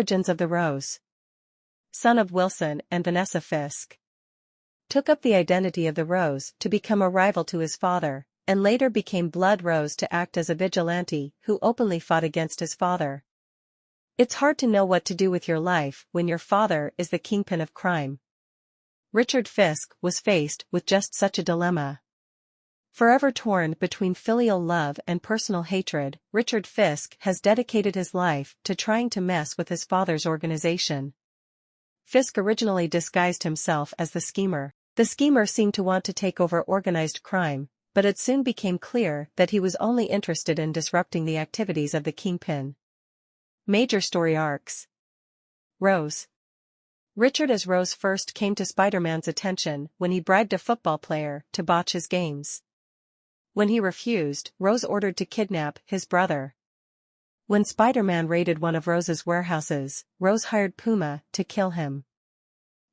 Origins of the Rose. Son of Wilson and Vanessa Fisk. Took up the identity of the Rose to become a rival to his father, and later became Blood Rose to act as a vigilante who openly fought against his father. It's hard to know what to do with your life when your father is the kingpin of crime. Richard Fisk was faced with just such a dilemma. Forever torn between filial love and personal hatred, Richard Fisk has dedicated his life to trying to mess with his father's organization. Fisk originally disguised himself as the schemer. The schemer seemed to want to take over organized crime, but it soon became clear that he was only interested in disrupting the activities of the kingpin. Major story arcs. Rose. Richard as Rose first came to Spider-Man's attention when he bribed a football player to botch his games. When he refused, Rose ordered to kidnap his brother. When Spider-Man raided one of Rose's warehouses, Rose hired Puma to kill him.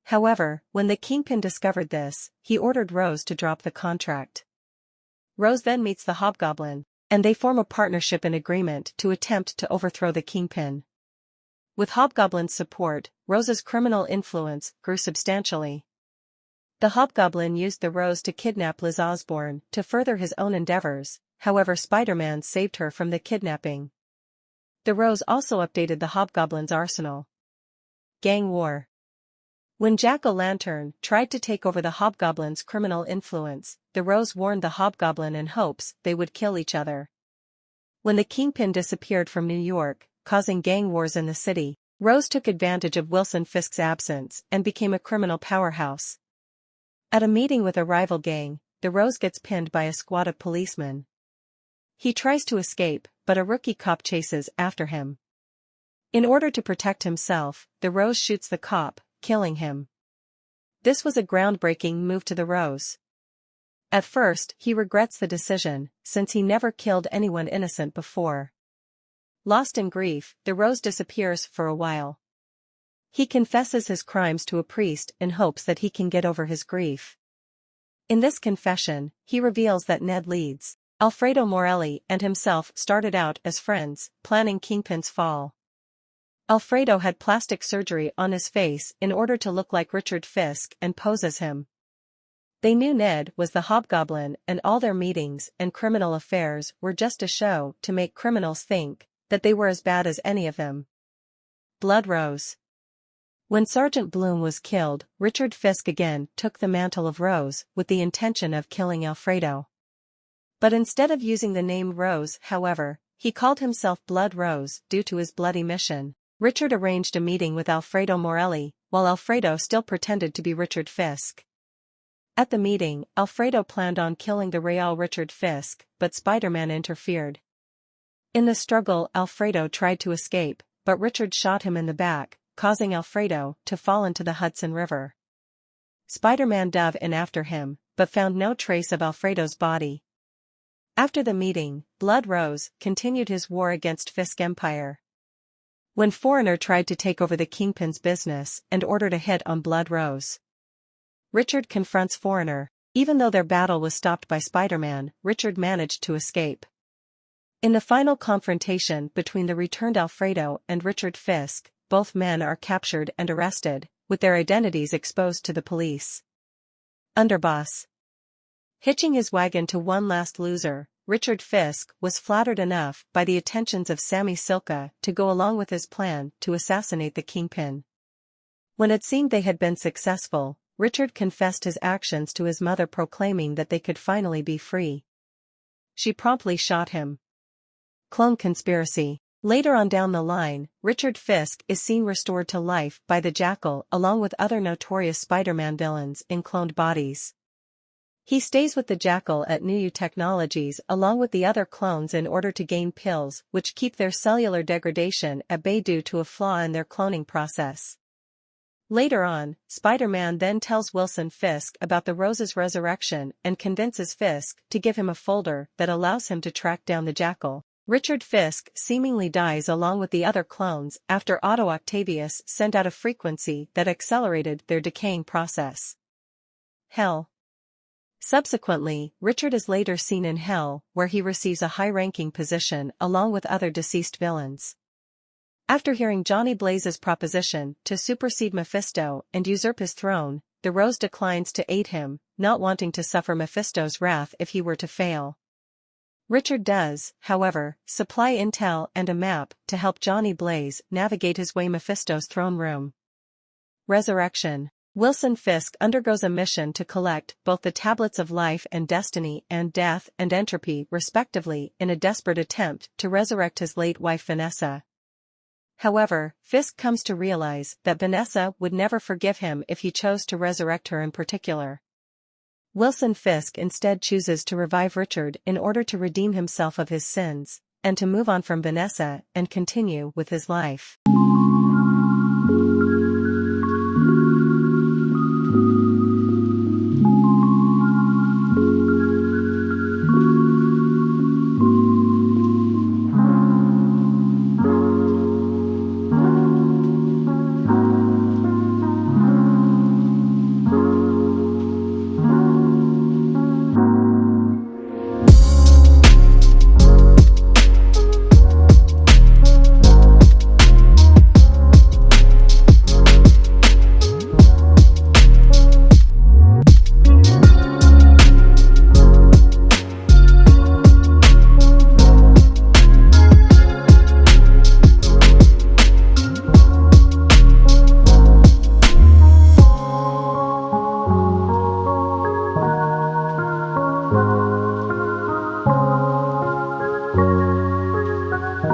However, when the Kingpin discovered this, he ordered Rose to drop the contract. Rose then meets the Hobgoblin, and they form a partnership and agreement to attempt to overthrow the Kingpin. With Hobgoblin's support, Rose's criminal influence grew substantially. The Hobgoblin used the Rose to kidnap Liz Osborn to further his own endeavors, however Spider-Man saved her from the kidnapping. The Rose also updated the Hobgoblin's arsenal. Gang war. When Jack-o'-lantern tried to take over the Hobgoblin's criminal influence, the Rose warned the Hobgoblin in hopes they would kill each other. When the Kingpin disappeared from New York, causing gang wars in the city, Rose took advantage of Wilson Fisk's absence and became a criminal powerhouse. At a meeting with a rival gang, the Rose gets pinned by a squad of policemen. He tries to escape, but a rookie cop chases after him. In order to protect himself, the Rose shoots the cop, killing him. This was a groundbreaking move to the Rose. At first, he regrets the decision, since he never killed anyone innocent before. Lost in grief, the Rose disappears for a while. He confesses his crimes to a priest in hopes that he can get over his grief. In this confession, he reveals that Ned Leeds, Alfredo Morelli and himself started out as friends, planning Kingpin's fall. Alfredo had plastic surgery on his face in order to look like Richard Fisk and pose as him. They knew Ned was the Hobgoblin and all their meetings and criminal affairs were just a show to make criminals think that they were as bad as any of them. Blood Rose. When Sergeant Bloom was killed, Richard Fisk again took the mantle of Rose with the intention of killing Alfredo. But instead of using the name Rose, however, he called himself Blood Rose due to his bloody mission. Richard arranged a meeting with Alfredo Morelli, while Alfredo still pretended to be Richard Fisk. At the meeting, Alfredo planned on killing the real Richard Fisk, but Spider-Man interfered. In the struggle, Alfredo tried to escape, but Richard shot him in the back, causing Alfredo to fall into the Hudson River. Spider-Man dove in after him, but found no trace of Alfredo's body. After the meeting, Blood Rose continued his war against Fisk Empire. When Foreigner tried to take over the Kingpin's business and ordered a hit on Blood Rose, Richard confronts Foreigner. Even though their battle was stopped by Spider-Man, Richard managed to escape. In the final confrontation between the returned Alfredo and Richard Fisk, both men are captured and arrested, with their identities exposed to the police. Underboss. Hitching his wagon to one last loser, Richard Fisk was flattered enough by the attentions of Sammy Silka to go along with his plan to assassinate the Kingpin. When it seemed they had been successful, Richard confessed his actions to his mother, proclaiming that they could finally be free. She promptly shot him. Clone conspiracy. Later on down the line, Richard Fisk is seen restored to life by the Jackal along with other notorious Spider-Man villains in cloned bodies. He stays with the Jackal at New Technologies along with the other clones in order to gain pills which keep their cellular degradation at bay due to a flaw in their cloning process. Later on, Spider-Man then tells Wilson Fisk about the Rose's resurrection and convinces Fisk to give him a folder that allows him to track down the Jackal. Richard Fisk seemingly dies along with the other clones after Otto Octavius sent out a frequency that accelerated their decaying process. Hell. Subsequently, Richard is later seen in Hell, where he receives a high-ranking position along with other deceased villains. After hearing Johnny Blaze's proposition to supersede Mephisto and usurp his throne, the Rose declines to aid him, not wanting to suffer Mephisto's wrath if he were to fail. Richard does, however, supply intel and a map to help Johnny Blaze navigate his way Mephisto's throne room. Resurrection. Wilson Fisk undergoes a mission to collect both the Tablets of Life and Destiny and Death and Entropy respectively in a desperate attempt to resurrect his late wife Vanessa. However, Fisk comes to realize that Vanessa would never forgive him if he chose to resurrect her in particular. Wilson Fisk instead chooses to revive Richard in order to redeem himself of his sins, and to move on from Vanessa and continue with his life.